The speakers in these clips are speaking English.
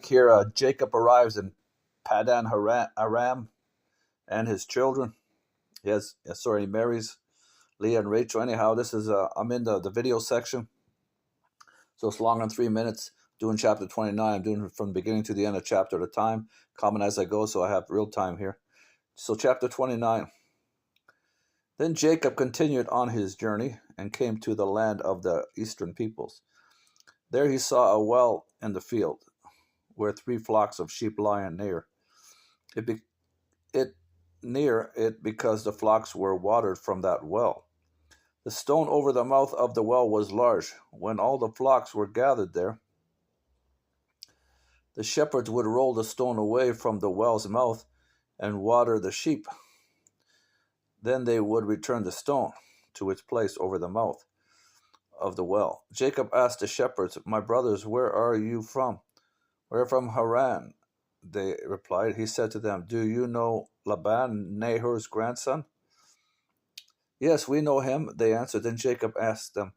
here, Jacob arrives in Padan Aram and his children. He marries Leah and Rachel. Anyhow, this is I'm in the video section, so it's long on 3 minutes. Doing chapter 29. I'm doing it from the beginning to the end of chapter at a time, comment as I go, so I have real time here. So chapter 29. Then Jacob continued on his journey and came to the land of the eastern peoples. There he saw a well in the field, where 3 flocks of sheep lying near it because the flocks were watered from that well. The stone over the mouth of the well was large. When all the flocks were gathered there, the shepherds would roll the stone away from the well's mouth and water the sheep. Then they would return the stone to its place over the mouth of the well. Jacob asked the shepherds, "My brothers, where are you from?" "We're from Haran," they replied. He said to them, "Do you know Laban, Nahor's grandson?" "Yes, we know him," they answered. Then Jacob asked them,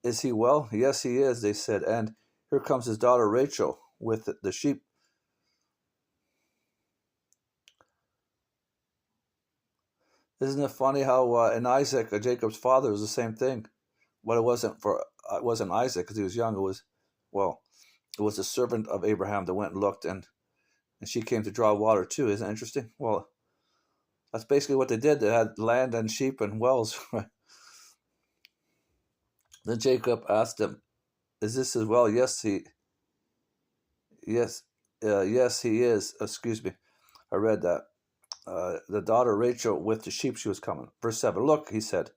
"Is he well?" "Yes, he is," they said. "And here comes his daughter Rachel with the sheep." Isn't it funny how in Isaac, Jacob's father, was the same thing? But it wasn't Isaac because he was young. It was the servant of Abraham that went and looked, and she came to draw water too. Isn't it interesting? Well, that's basically what they did. They had land and sheep and wells. Then Jacob asked him, "Is this as well?" Yes, he is. Excuse me, I read that. The daughter Rachel with the sheep, she was coming. Verse 7, "Look," he said,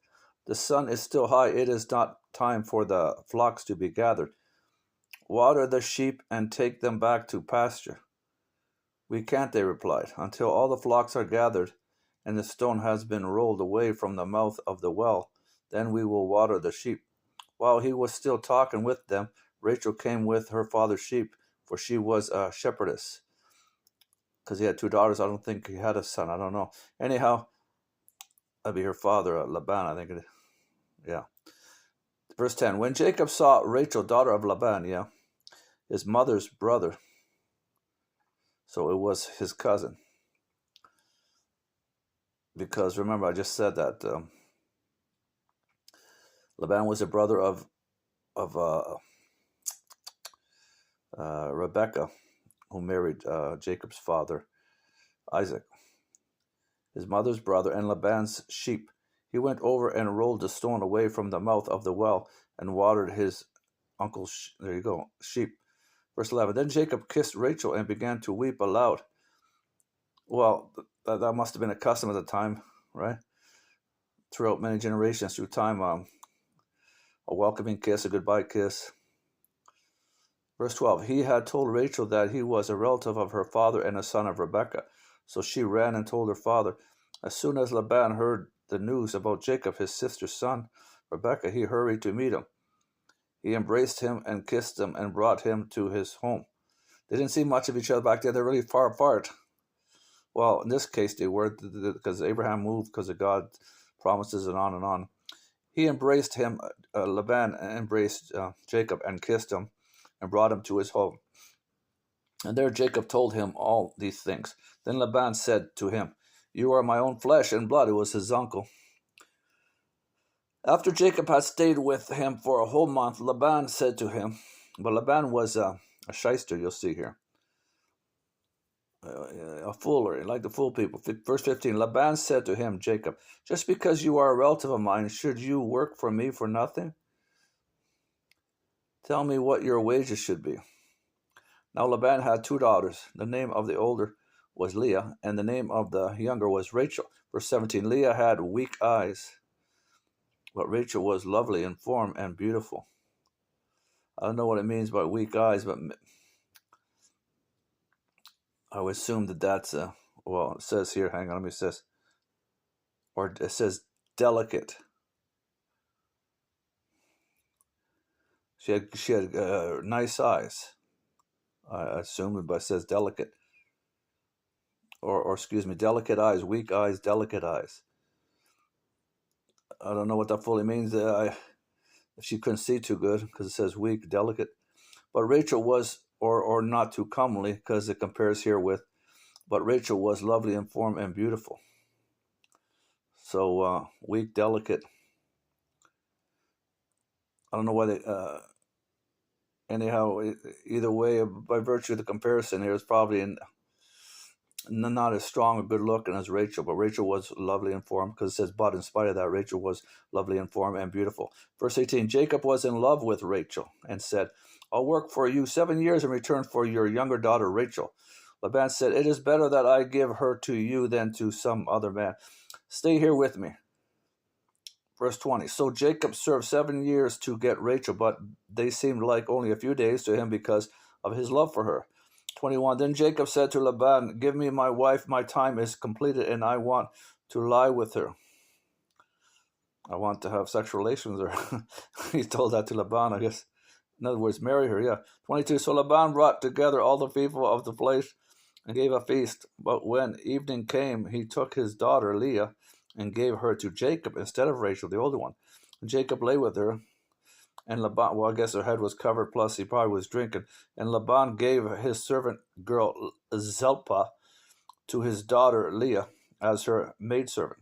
"the sun is still high. It is not time for the flocks to be gathered. Water the sheep and take them back to pasture." "We can't," they replied, "until all the flocks are gathered and the stone has been rolled away from the mouth of the well. Then we will water the sheep." While he was still talking with them, Rachel came with her father's sheep, for she was a shepherdess. Because he had 2 daughters. I don't think he had a son. I don't know. Anyhow, that'd be her father, Laban, I think it is. Yeah. Verse 10, when Jacob saw Rachel, daughter of Laban, his mother's brother, so it was his cousin. Because remember, I just said that Laban was a brother of Rebekah, who married Jacob's father, Isaac, his mother's brother, and Laban's sheep. He went over and rolled the stone away from the mouth of the well and watered his uncle's, sheep. Verse 11, then Jacob kissed Rachel and began to weep aloud. Well, that must have been a custom at the time, right? Throughout many generations, through time, a welcoming kiss, a goodbye kiss. Verse 12, he had told Rachel that he was a relative of her father and a son of Rebekah. So she ran and told her father. As soon as Laban heard the news about Jacob, his sister's son, Rebekah, he hurried to meet him. He embraced him and kissed him and brought him to his home. They didn't see much of each other back then. They're really far apart. Well, in this case, they were, because Abraham moved because of God's promises and on and on. He embraced him, Laban embraced Jacob and kissed him and brought him to his home. And there Jacob told him all these things. Then Laban said to him, you are my own flesh and blood. It was his uncle. After Jacob had stayed with him for a whole month, Laban said to him, but Laban was a shyster, you'll see here. A fooler, like to fool people. Verse 15, Laban said to him, Jacob, just because you are a relative of mine, should you work for me for nothing? Tell me what your wages should be. Now Laban had 2 daughters. The name of the older was Leah, and the name of the younger was Rachel. Verse 17, Leah had weak eyes, but Rachel was lovely in form and beautiful. I don't know what it means by weak eyes, but I would assume that that's, it says here, hang on, let me see this. Or it says delicate. She had nice eyes. I assume, but it says delicate. Or excuse me, delicate eyes, weak eyes, delicate eyes. I don't know what that fully means. She couldn't see too good because it says weak, delicate. But Rachel was or not too comely, because it compares here with, but Rachel was lovely in form and beautiful. So weak, delicate. I don't know why they. Anyhow, either way, by virtue of the comparison here, it's probably not as strong or good looking as Rachel, but Rachel was lovely in form, because it says, but in spite of that, Rachel was lovely in form and beautiful. Verse 18, Jacob was in love with Rachel and said, I'll work for you 7 years in return for your younger daughter, Rachel. Laban said, it is better that I give her to you than to some other man. Stay here with me. Verse 20, so Jacob served 7 years to get Rachel, but they seemed like only a few days to him because of his love for her. 21, then Jacob said to Laban, give me my wife, my time is completed, and I want to lie with her. I want to have sexual relations with her. He told that to Laban, I guess. In other words, marry her, yeah. 22, so Laban brought together all the people of the place and gave a feast. But when evening came, he took his daughter Leah and gave her to Jacob instead of Rachel, the older one. And Jacob lay with her, and Laban, well, I guess her head was covered, plus he probably was drinking. And Laban gave his servant girl Zilpah to his daughter Leah as her maidservant.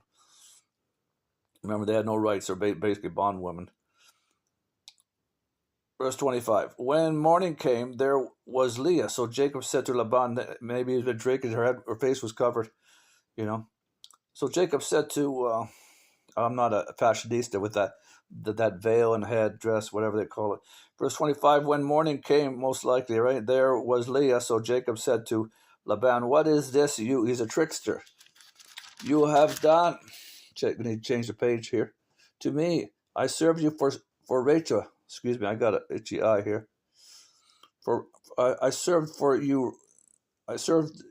Remember, they had no rights, they're basically bondwomen. Verse 25, when morning came, there was Leah. So Jacob said to Laban, maybe he's been drinking, her face was covered, you know. So Jacob said to, I'm not a fashionista with that veil and head dress, whatever they call it. Verse 25, when morning came, most likely, right, there was Leah. So Jacob said to Laban, what is this? He's a trickster. You have done, we need to change the page here. To me, I served you for Rachel. Excuse me, I got an itchy eye here. I served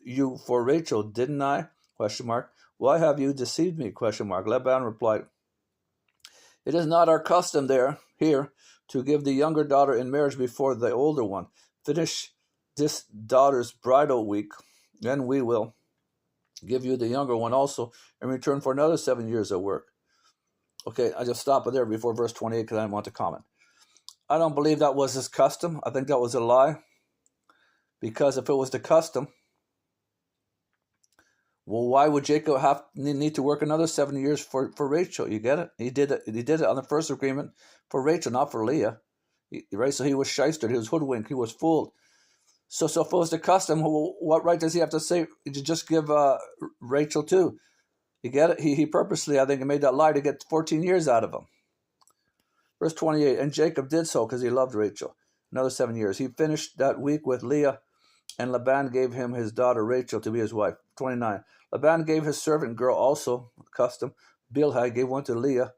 you for Rachel, didn't I? Question mark. Why have you deceived me? Question mark. Laban replied, it is not our custom here to give the younger daughter in marriage before the older one. Finish this daughter's bridal week, then we will give you the younger one also in return for another 7 years of work. Okay, I just stop it there before verse 28 because I didn't want to comment. I don't believe that was his custom. I think that was a lie. Because if it was the custom, well, why would Jacob need to work another 7 years for Rachel? You get it? He did it on the first agreement for Rachel, not for Leah. Right? So he was shystered. He was hoodwinked. He was fooled. So if it was the custom, what right does he have to say to just give Rachel too? You get it? He purposely, I think, made that lie to get 14 years out of him. Verse 28, and Jacob did so because he loved Rachel. Another 7 years. He finished that week with Leah, and Laban gave him his daughter Rachel to be his wife. 29. Laban gave his servant girl also, custom, Bilhah, gave one to Leah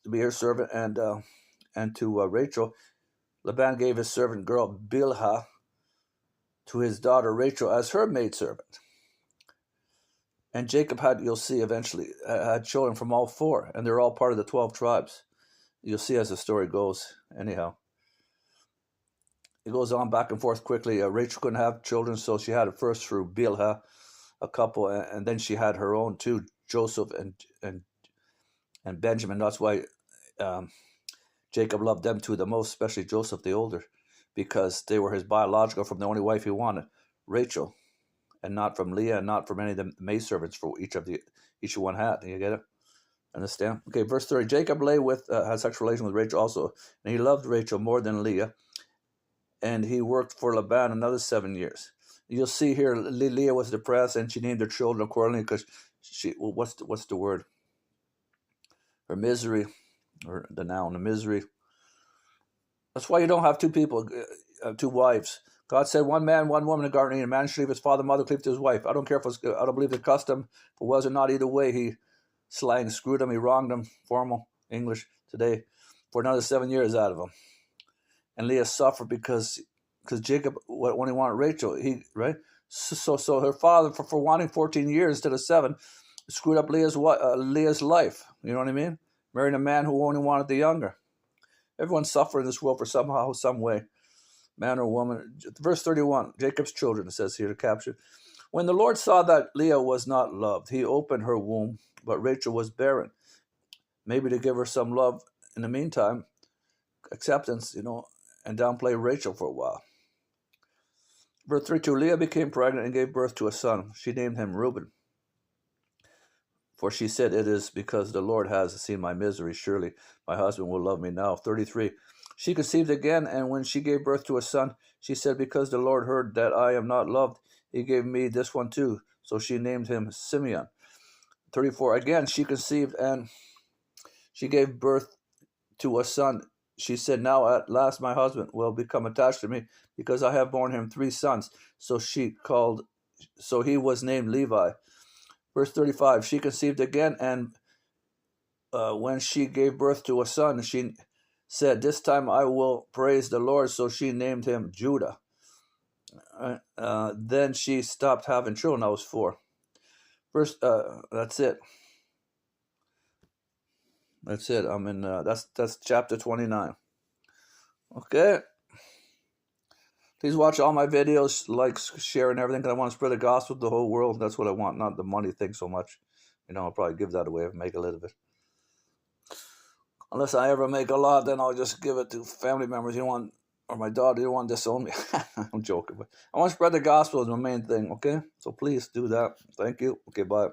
to be her servant, and to Rachel. Laban gave his servant girl Bilhah to his daughter Rachel as her maidservant. And Jacob had, you'll see eventually, had children from all four, and they're all part of the 12 tribes. You'll see as the story goes. Anyhow, it goes on back and forth quickly. Rachel couldn't have children, so she had it first through Bilhah, a couple, and then she had her own too, Joseph and Benjamin. That's why Jacob loved them two the most, especially Joseph the older, because they were his biological from the only wife he wanted, Rachel, and not from Leah, and not from any of the maidservants for each one had. You get it? Understand? Okay, verse 30. Jacob had sexual relation with Rachel also, and he loved Rachel more than Leah, and he worked for Laban another 7 years. You'll see here, Leah was depressed, and she named her children accordingly because what's the word? Her misery, or the noun, the misery. That's why you don't have two people, two wives. God said, one man, one woman in the garden, and a man should leave his father, mother, cleave to his wife. I don't care I don't believe the custom, if it was or not, either way, he screwed him, he wronged him, formal English today, for another 7 years out of him. And Leah suffered because Jacob only wanted Rachel, right? So her father, for wanting 14 years instead of 7, screwed up Leah's life. You know what I mean? Marrying a man who only wanted the younger. Everyone suffered in this world for somehow, some way, man or woman. Verse 31, Jacob's children, it says here to capture. When the Lord saw that Leah was not loved, he opened her womb, but Rachel was barren. Maybe to give her some love in the meantime, acceptance, and downplay Rachel for a while. Verse 32, Leah became pregnant and gave birth to a son. She named him Reuben. For she said, it is because the Lord has seen my misery. Surely my husband will love me now. 33, she conceived again, and when she gave birth to a son, she said, because the Lord heard that I am not loved, he gave me this one too. So she named him Simeon. 34, again she conceived, and she gave birth to a son. She said, now at last my husband will become attached to me, because I have borne him 3 sons. So he was named Levi. Verse 35, she conceived again, and when she gave birth to a son, she said, this time I will praise the Lord. So she named him Judah. Then she stopped having children. That was 4. That's it. That's it. I'm in. That's chapter 29. Okay. Please watch all my videos, like, share, and everything. Because I want to spread the gospel to the whole world. That's what I want, not the money thing so much. I'll probably give that away and make a little bit. Unless I ever make a lot, then I'll just give it to family members. Or my daughter, you don't want to disown me. I'm joking, but I want to spread the gospel is my main thing. Okay, so please do that. Thank you. Okay, bye.